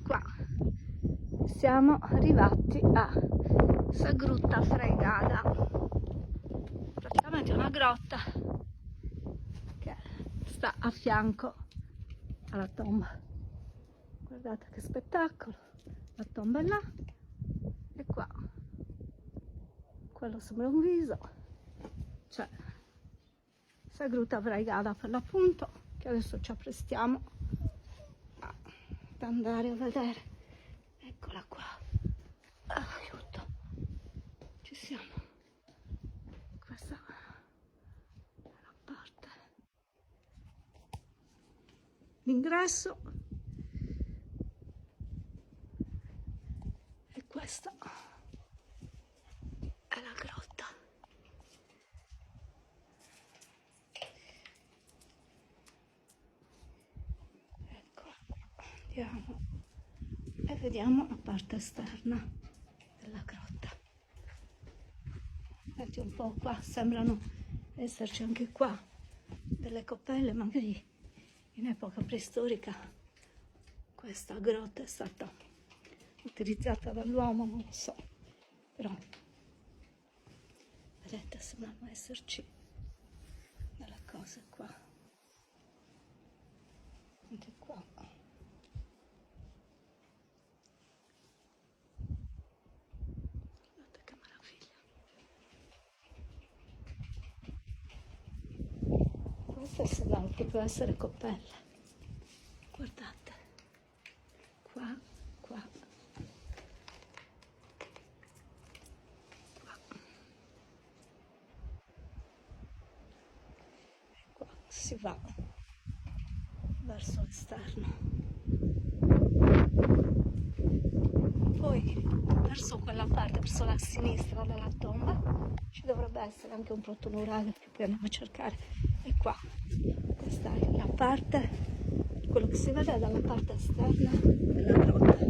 qua, siamo arrivati a Gruta Fregada, praticamente una grotta che sta a fianco alla tomba. Guardate che spettacolo, la tomba è là e qua, quello sembra un viso, cioè Gruta Fregada per l'appunto, che adesso ci apprestiamo ad andare a vedere. Eccola qua, aiuto, ci siamo. Questa è la parte, l'ingresso, e questa è la grotta. Ecco, andiamo e vediamo la parte esterna della grotta. Senti un po' qua, sembrano esserci anche qua delle coppelle, magari in epoca preistorica questa grotta è stata utilizzata dall'uomo, non lo so, però vedete, sembrano esserci delle cose qua, anche qua. Guardate che meraviglia. Questo sembra proprio essere coppelle, guardate, qua, qua, qua, e qua si va verso l'esterno. Poi verso quella parte, verso la sinistra della tomba, ci dovrebbe essere anche un protomurale che poi andiamo a cercare. E qua, questa è la parte, quello che si vede dalla parte esterna della grotta.